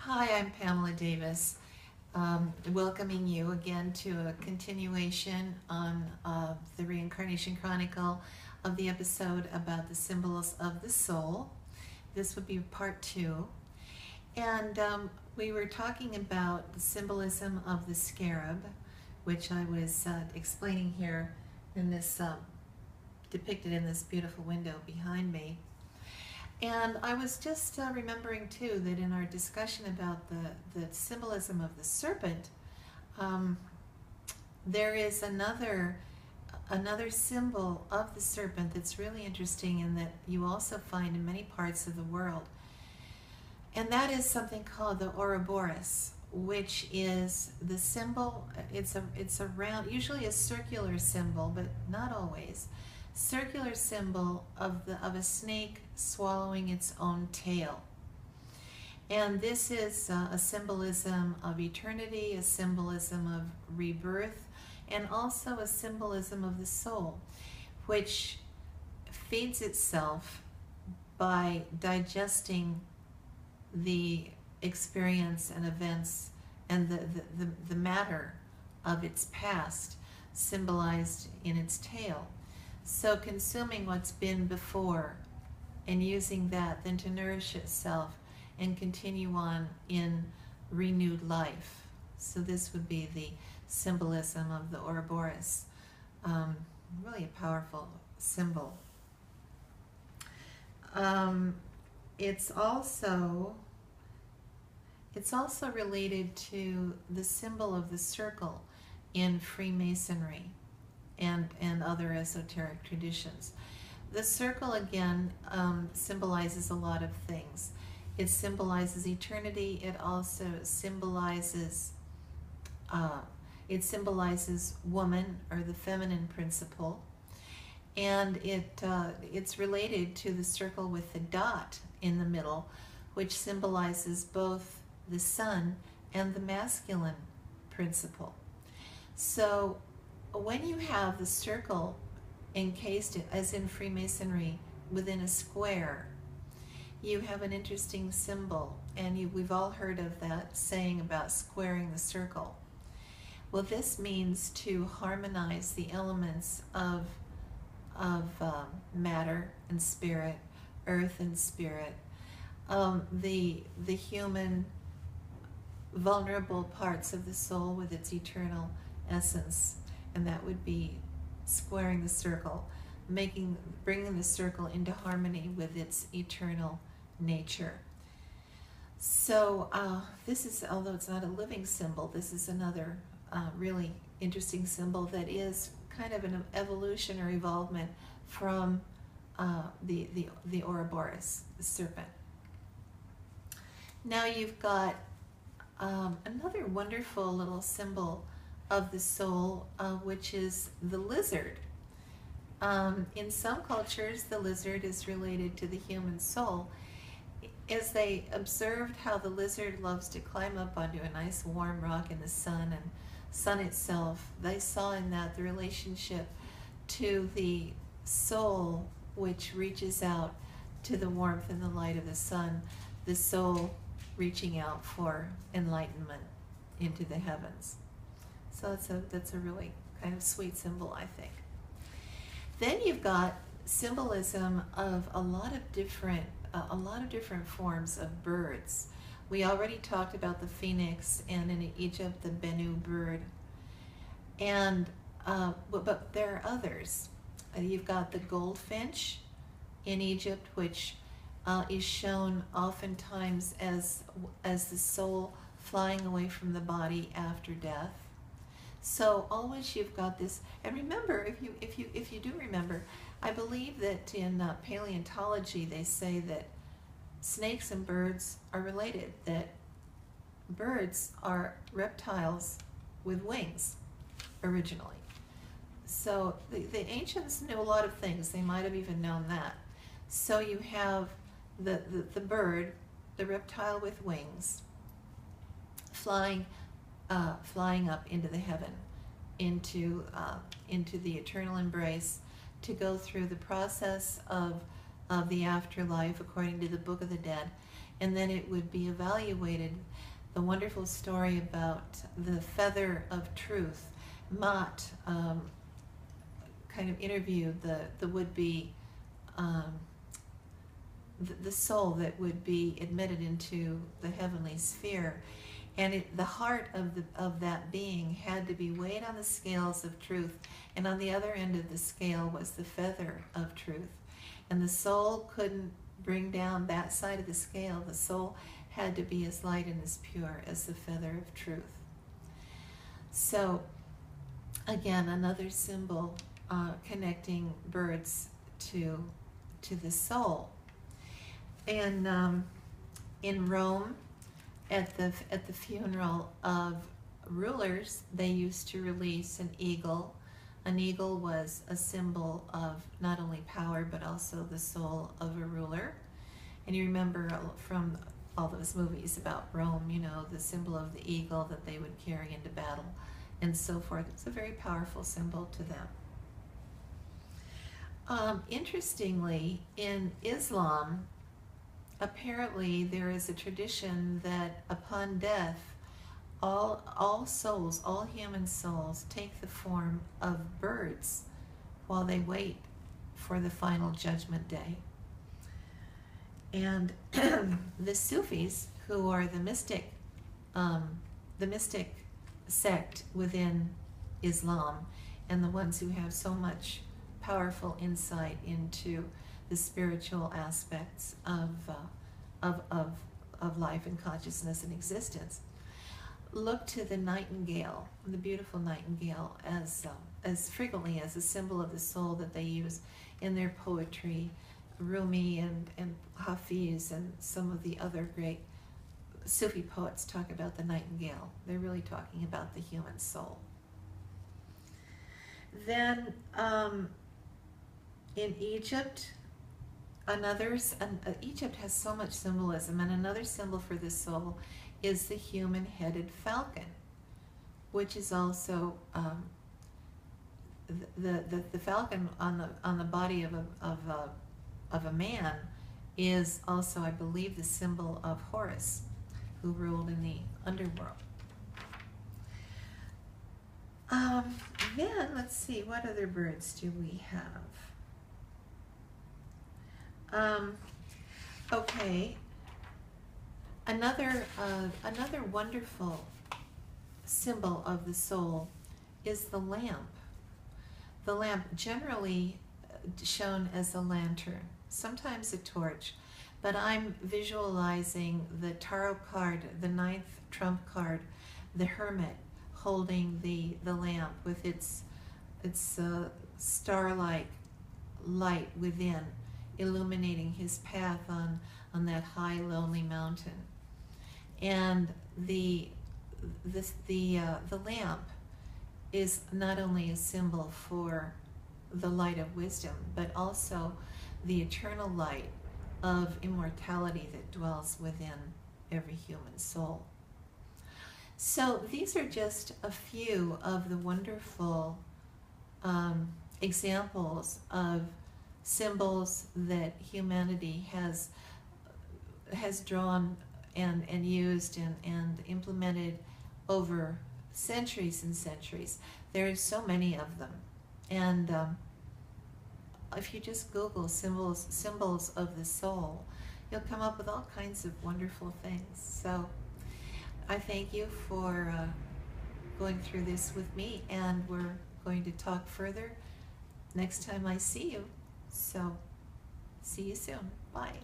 Hi, I'm Pamela Davis, welcoming you again to a continuation on the Reincarnation Chronicle of the episode about the symbols of the soul. This would be part two. And we were talking about the symbolism of the scarab, which I was explaining here in this, depicted in this beautiful window behind me. And I was just remembering too that in our discussion about the symbolism of the serpent, um, there is another symbol of the serpent that's really interesting and that you also find in many parts of the world. And that is something called the Ouroboros, which is the symbol. It's a round, usually a circular symbol, but not always. Circular symbol of a snake swallowing its own tail. And this is a symbolism of eternity, a symbolism of rebirth, and also a symbolism of the soul, which feeds itself by digesting the experience and events and the matter of its past, symbolized in its tail. So consuming what's been before and using that then to nourish itself and continue on in renewed life. So this would be the symbolism of the Ouroboros. Really a powerful symbol. It's also related to the symbol of the circle in Freemasonry and other esoteric traditions. The circle, again, symbolizes a lot of things. It symbolizes eternity. It also symbolizes woman, or the feminine principle. And it's related to the circle with the dot in the middle, which symbolizes both the sun and the masculine principle. So when you have the circle encased, as in Freemasonry, within a square, you have an interesting symbol. And we've all heard of that saying about squaring the circle. Well, this means to harmonize the elements of matter and spirit, earth and spirit, the human vulnerable parts of the soul with its eternal essence. And that would be squaring the circle, bringing the circle into harmony with its eternal nature. So this is, although it's not a living symbol, this is another really interesting symbol that is kind of an evolution or evolvement from the Ouroboros, the serpent. Now you've got another wonderful little symbol of the soul, which is the lizard. In some cultures, the lizard is related to the human soul. As they observed how the lizard loves to climb up onto a nice warm rock in the sun and sun itself, they saw in that the relationship to the soul, which reaches out to the warmth and the light of the sun, the soul reaching out for enlightenment into the heavens. So that's a really kind of sweet symbol, I think. Then you've got symbolism of a lot of different forms of birds. We already talked about the phoenix, and in Egypt the Bennu bird. And but there are others. You've got the goldfinch in Egypt, which is shown oftentimes as the soul flying away from the body after death. So always you've got this, and remember, if you do remember, I believe that in paleontology they say that snakes and birds are related, that birds are reptiles with wings originally. So the ancients knew a lot of things. They might have even known that. So you have the bird, the reptile with wings, flying up into the heaven, into the eternal embrace, to go through the process of the afterlife according to the Book of the Dead, and then it would be evaluated. The wonderful story about the feather of truth. Mott kind of interviewed the would-be, the soul that would be admitted into the heavenly sphere, and the heart of that being had to be weighed on the scales of truth, and on the other end of the scale was the feather of truth, and the soul couldn't bring down that side of the scale. The soul had to be as light and as pure as the feather of truth. So again, another symbol connecting birds to the soul. And in Rome, at the funeral of rulers, they used to release an eagle. An eagle was a symbol of not only power but also the soul of a ruler. And you remember from all those movies about Rome, you know, the symbol of the eagle that they would carry into battle and so forth. It's a very powerful symbol to them. Interestingly, in Islam, apparently there is a tradition that upon death, all souls, all human souls, take the form of birds while they wait for the final judgment day. And the Sufis, who are the mystic sect within Islam, and the ones who have so much powerful insight into the spiritual aspects of life and consciousness and existence, look to the nightingale, the beautiful nightingale, as frequently as a symbol of the soul that they use in their poetry. Rumi and Hafiz and some of the other great Sufi poets talk about the nightingale. They're really talking about the human soul. Then in Egypt, Egypt has so much symbolism, and another symbol for the soul is the human-headed falcon, which is also the falcon on the body of a man is also, I believe, the symbol of Horus, who ruled in the underworld. Then let's see, what other birds do we have? Okay, another wonderful symbol of the soul is the lamp. The lamp, generally shown as a lantern, sometimes a torch, but I'm visualizing the tarot card, the 9th trump card, the Hermit, holding the lamp with its star-like light within, illuminating his path on that high, lonely mountain. And the lamp is not only a symbol for the light of wisdom, but also the eternal light of immortality that dwells within every human soul. So these are just a few of the wonderful examples of symbols that humanity has drawn and used and implemented over centuries and centuries. There are so many of them. And if you just Google symbols of the soul, you'll come up with all kinds of wonderful things. So I thank you for going through this with me, and we're going to talk further next time I see you. So see you soon. Bye.